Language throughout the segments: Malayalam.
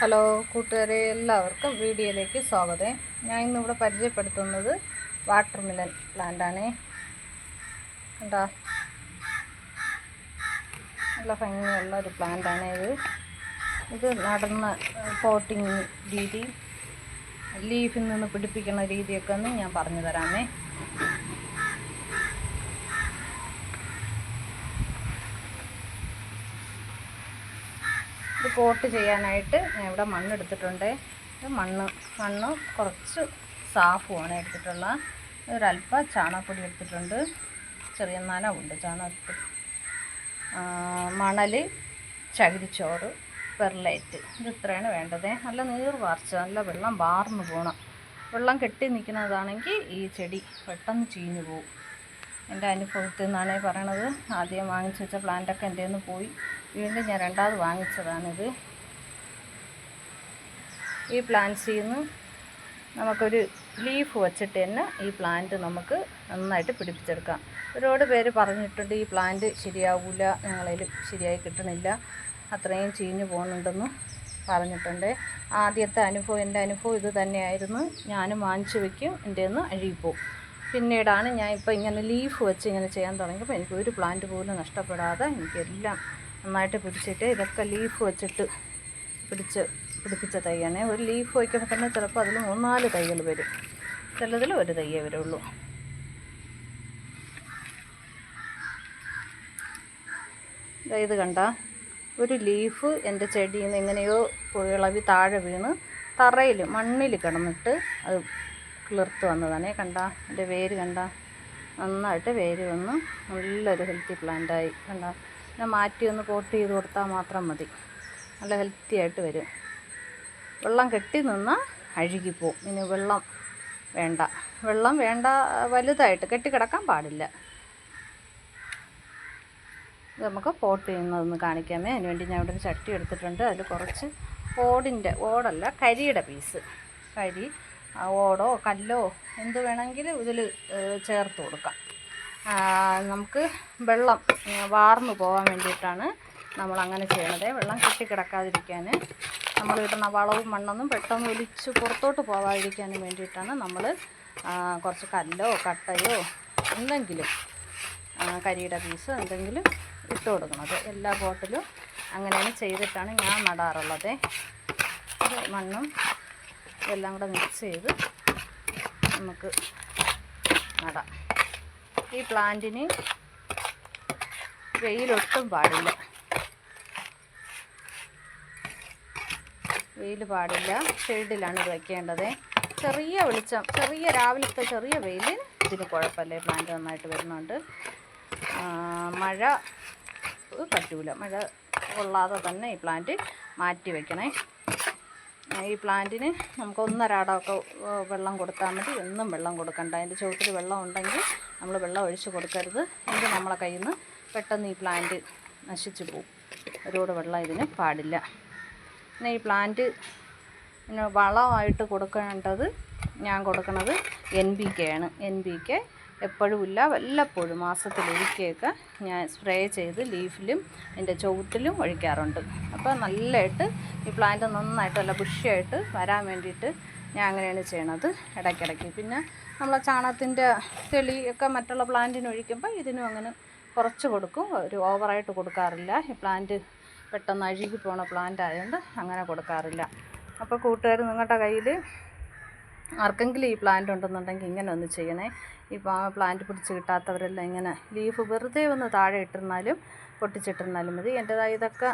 ഹലോ കൂട്ടുകാരെ, എല്ലാവർക്കും വീഡിയോയിലേക്ക് സ്വാഗതം. ഞാൻ ഇന്നിവിടെ പരിചയപ്പെടുത്തുന്നത് വാട്ടർമെലൺ പ്ലാന്റാണ്. കണ്ടോ, നല്ല ഭംഗിയുള്ള ഒരു പ്ലാന്റാണ് ഇത് നടന്ന പോട്ടിങ് രീതി, ലീഫിൽ നിന്ന് പിടിപ്പിക്കുന്ന രീതിയൊക്കെ ഒന്ന് ഞാൻ പറഞ്ഞു തരാമേ. ഇത് പോട്ട് ചെയ്യാനായിട്ട് ഞാൻ ഇവിടെ മണ്ണെടുത്തിട്ടുണ്ട്. മണ്ണ് കുറച്ച് സാഫുമാണ് എടുത്തിട്ടുള്ള. ഒരല്പം ചാണകപ്പൊടി എടുത്തിട്ടുണ്ട്, ചെറിയ നനവുണ്ട് ചാണകപ്പൊടി, മണൽ, ചകിരിച്ചോറ്, പെർലൈറ്റ്. ഇത് ഇത്രയാണ് വേണ്ടത്. നല്ല നീർ വാർച്ച, നല്ല വെള്ളം വാർന്നു പോകണം. വെള്ളം കെട്ടി നിൽക്കുന്നതാണെങ്കിൽ ഈ ചെടി പെട്ടെന്ന് ചീഞ്ഞു പോകും. എൻ്റെ അനുഭവത്തിൽ നിന്നാണ് പറയണത്. ആദ്യം വാങ്ങിച്ചു വെച്ച പ്ലാന്റൊക്കെ എൻ്റെ നിന്ന് പോയി. വീണ്ടും ഞാൻ രണ്ടാമത് വാങ്ങിച്ചതാണിത്. ഈ പ്ലാന്റ്സിൽ നിന്ന് നമുക്കൊരു ലീഫ് വച്ചിട്ട് തന്നെ ഈ പ്ലാന്റ് നമുക്ക് നന്നായിട്ട് പിടിപ്പിച്ചെടുക്കാം. ഒരുപാട് പേര് പറഞ്ഞിട്ടുണ്ട് ഈ പ്ലാന്റ് ശരിയാവില്ല, ഞങ്ങളിൽ ശരിയായി കിട്ടണില്ല, അത്രയും ചീഞ്ഞു പോകുന്നുണ്ടെന്ന് പറഞ്ഞിട്ടുണ്ട്. ആദ്യത്തെ അനുഭവം, എൻ്റെ അനുഭവം ഇത് തന്നെയായിരുന്നു. ഞാനും വാങ്ങിച്ചു വയ്ക്കും, എൻ്റെ നിന്ന് അഴുകിപ്പോവും. പിന്നീടാണ് ഞാൻ ഇപ്പോൾ ഇങ്ങനെ ലീഫ് വെച്ച് ഇങ്ങനെ ചെയ്യാൻ തുടങ്ങിയപ്പോൾ എനിക്ക് ഒരു പ്ലാന്റ് പോലും നഷ്ടപ്പെടാതെ എനിക്കെല്ലാം നന്നായിട്ട് പിടിച്ചിട്ട്, ഇതൊക്കെ ലീഫ് വെച്ചിട്ട് പിടിപ്പിച്ച തൈയാണ്. ഒരു ലീഫ് വയ്ക്കുമ്പോൾ തന്നെ ചിലപ്പോൾ അതിൽ 3-4 തൈകൾ വരും, ചിലതിൽ ഒരു തൈയേ വരുള്ളൂ. ഇത് കണ്ട, ഒരു ലീഫ് എൻ്റെ ചെടിയിൽ നിന്ന് എങ്ങനെയോ ഇളവി താഴെ വീണ് തറയിൽ മണ്ണിൽ കിടന്നിട്ട് അത് കിളിർത്ത് വന്നതാണ്. കണ്ട, എൻ്റെ വേര് കണ്ട, നന്നായിട്ട് വേര് വന്ന് നല്ലൊരു ഹെൽത്തി പ്ലാന്റായി. കണ്ട, പിന്നെ മാറ്റി ഒന്ന് പോട്ട് ചെയ്ത് കൊടുത്താൽ മാത്രം മതി, നല്ല ഹെൽത്തി ആയിട്ട് വരും. വെള്ളം കെട്ടി നിന്നാൽ അഴുകിപ്പോവും. ഇനി വെള്ളം വേണ്ട, വലുതായിട്ട് കെട്ടിക്കിടക്കാൻ പാടില്ല. ഇത് നമുക്ക് പോട്ട് ചെയ്യുന്നതൊന്ന് കാണിക്കാമേ. അതിനുവേണ്ടി ഞാൻ ഇവിടെ ഒരു ചട്ടി എടുത്തിട്ടുണ്ട്. അതിൽ കുറച്ച് കരിയുടെ പീസ്, ഓടോ കല്ലോ എന്ത് വേണമെങ്കിലും ഇതിൽ ചേർത്ത് കൊടുക്കാം. നമുക്ക് വെള്ളം വാർന്നു പോകാൻ വേണ്ടിയിട്ടാണ് നമ്മളങ്ങനെ ചെയ്യണത്. വെള്ളം കെട്ടിക്കിടക്കാതിരിക്കാൻ, നമ്മൾ ഇടുന്ന വളവും മണ്ണൊന്നും പെട്ടെന്ന് ഒലിച്ച് പുറത്തോട്ട് പോകാതിരിക്കാനും വേണ്ടിയിട്ടാണ് നമ്മൾ കുറച്ച് കല്ലോ കട്ടയോ എന്തെങ്കിലും കരിയുടെ പീസ് എന്തെങ്കിലും ഇട്ട് കൊടുക്കുന്നത്. എല്ലാ പോട്ടിലും അങ്ങനെയാണ് ചെയ്തിട്ടാണ് ഞാൻ നടാറുള്ളത്. മണ്ണും എല്ലാം കൂടെ മിക്സ് ചെയ്ത് നമുക്ക് നടാം. ഈ പ്ലാന്റിന് വെയിലൊട്ടും പാടില്ല, ഷെയ്ഡിലാണ് ഇത് വയ്ക്കേണ്ടത്. ചെറിയ വെളിച്ചം, രാവിലത്തെ ചെറിയ വെയിൽ ഇതിന് കുഴപ്പമില്ല, പ്ലാന്റ് നന്നായിട്ട് വരുന്നുണ്ട്. മഴ പറ്റൂല, മഴ കൊള്ളാതെ തന്നെ ഈ പ്ലാന്റ് മാറ്റി വയ്ക്കണേ. ഈ പ്ലാന്റിന് നമുക്ക് 1.5 അടമൊക്കെ വെള്ളം കൊടുത്താൽ മതി. എന്നും വെള്ളം കൊടുക്കണ്ട. അതിൻ്റെ ചുവട്ടിൽ വെള്ളം ഉണ്ടെങ്കിൽ നമ്മൾ വെള്ളം ഒഴിച്ച് കൊടുക്കരുത്. എങ്കിൽ നമ്മളെ കയ്യിൽ നിന്ന് പെട്ടെന്ന് ഈ പ്ലാന്റ് നശിച്ചു പോകും. ഒരുപാട് വെള്ളം ഇതിന് പാടില്ല. പിന്നെ ഈ പ്ലാന്റ് വളമായിട്ട് കൊടുക്കേണ്ടത്, ഞാൻ കൊടുക്കുന്നത് NPK ആണ്. NPK എപ്പോഴും ഇല്ല, വല്ലപ്പോഴും മാസത്തിലൊരിക്കലൊക്കെ ഞാൻ സ്പ്രേ ചെയ്ത് ലീഫിലും അതിൻ്റെ ചുവട്ടിലും ഒഴിക്കാറുണ്ട്. അപ്പോൾ നല്ലതായിട്ട് ഈ പ്ലാന്റ് നന്നായിട്ട് നല്ല ബുഷിയായിട്ട് വരാൻ വേണ്ടിയിട്ട് ഞാൻ അങ്ങനെയാണ് ചെയ്യണത് ഇടയ്ക്കിടയ്ക്ക്. പിന്നെ നമ്മളെ ചാണകത്തിൻ്റെ തെളിയൊക്കെ മറ്റുള്ള പ്ലാന്റിന് ഒഴിക്കുമ്പോൾ ഇതിനും അങ്ങനെ കുറച്ച് കൊടുക്കും, ഒരു ഓവറായിട്ട് കൊടുക്കാറില്ല. ഈ പ്ലാന്റ് പെട്ടെന്ന് അഴുകി പോണ പ്ലാന്റ് ആയതുകൊണ്ട് അങ്ങനെ കൊടുക്കാറില്ല. അപ്പോൾ കൂട്ടുകാർ, നിങ്ങളുടെ കയ്യിൽ ആർക്കെങ്കിലും ഈ പ്ലാന്റ് ഉണ്ടെന്നുണ്ടെങ്കിൽ ഇങ്ങനെ ഒന്ന് ചെയ്യണേ. ഈ പ്ലാന്റ് പിടിച്ച് കിട്ടാത്തവരെല്ലാം ഇങ്ങനെ ലീഫ് വെറുതെ ഒന്ന് താഴെ ഇട്ടിരുന്നാലും പൊട്ടിച്ചിട്ടിരുന്നാലും മതി. എൻ്റെതായ ഇതൊക്കെ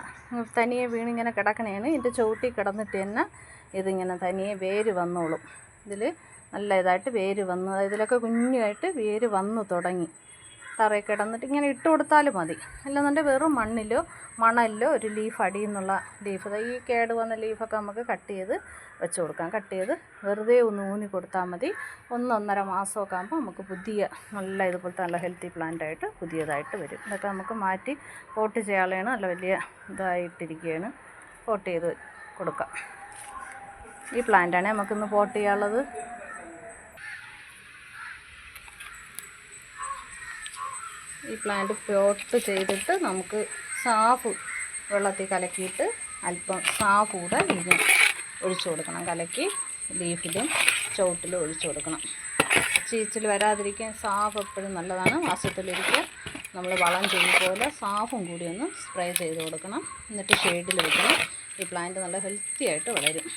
തനിയെ വീണിങ്ങനെ കിടക്കണേണ്. ഇതിൻ്റെ ചുവട്ടിൽ കിടന്നിട്ട് തന്നെ ഇതിങ്ങനെ തനിയെ വേര് വന്നോളും. ഇതിൽ നല്ല ഇതായിട്ട് വേര് വന്നു, ഇതിലൊക്കെ കുഞ്ഞായിട്ട് വേര് വന്നു തുടങ്ങി. തറയിൽ കിടന്നിട്ട് ഇങ്ങനെ ഇട്ട് കൊടുത്താലും മതി. അല്ലെന്നുണ്ടെങ്കിൽ വെറും മണലിലോ ഒരു ലീഫ് അടിയിൽ നിന്നുള്ള ലീഫ്, ഈ കേട് വന്ന ലീഫൊക്കെ നമുക്ക് കട്ട് ചെയ്ത് വെച്ച് കൊടുക്കാം. കട്ട് ചെയ്ത് വെറുതെ ഒന്ന് ഊന്നി കൊടുത്താൽ മതി. 1-1.5 മാസമൊക്കെ ആകുമ്പോൾ നമുക്ക് പുതിയ നല്ല ഇതുപോലത്തെ നല്ല ഹെൽത്തി പ്ലാന്റായിട്ട് പുതിയതായിട്ട് വരും. ഇതൊക്കെ നമുക്ക് മാറ്റി പോട്ട് ചെയ്യാനുള്ളതാണ്. നല്ല വലിയ ഇതായിട്ടിരിക്കുകയാണ്. പോട്ട് ചെയ്ത് കൊടുക്കാം. ഈ പ്ലാന്റാണ് നമുക്കിന്ന് പോട്ട് ചെയ്യാനുള്ളത്. ഈ പ്ലാന്റ് പോട്ട് ചെയ്തിട്ട് നമുക്ക് സാഫ് വെള്ളത്തിൽ കലക്കിയിട്ട് അല്പം സാഫ് കൂടെ ഇതിന് ഒഴിച്ചു കൊടുക്കണം. കലക്കി ലീഫിലും ചുവട്ടിലും ഒഴിച്ചു കൊടുക്കണം. ചീച്ചിൽ വരാതിരിക്കാൻ സാഫ് എപ്പോഴും നല്ലതാണ്. മാസത്തിലൊരിക്കൽ നമ്മൾ വളം ചെയ്യുന്ന പോലെ സാഫും കൂടി ഒന്ന് സ്പ്രേ ചെയ്ത് കൊടുക്കണം. എന്നിട്ട് ഷെയ്ഡിൽ വെക്കണം. ഈ പ്ലാന്റ് നല്ല ഹെൽത്തി ആയിട്ട് വളരും.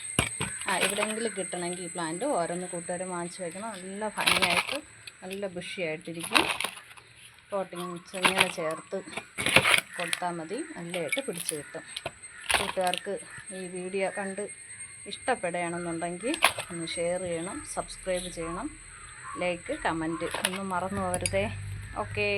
എവിടെയെങ്കിലും കിട്ടണമെങ്കിൽ ഈ പ്ലാന്റ് ഓരോന്ന് കൂട്ടുകാരും വാങ്ങിച്ച് വെക്കണം. നല്ല ഭംഗിയായിട്ട് നല്ല ബുഷിയായിട്ടിരിക്കും. പോട്ടിങ് മിക്സ് ഇങ്ങനെ ചേർത്ത് കൊടുത്താൽ മതി, നല്ലതായിട്ട് പിടിച്ച് കിട്ടും. കൂട്ടുകാർക്ക് ഈ വീഡിയോ കണ്ട് ഇഷ്ടപ്പെടുകയാണെന്നുണ്ടെങ്കിൽ ഒന്ന് ഷെയർ ചെയ്യണം, സബ്സ്ക്രൈബ് ചെയ്യണം, ലൈക്ക് കമൻറ്റ് ഒന്നും മറന്നു പോകരുതേ. ഓക്കേ.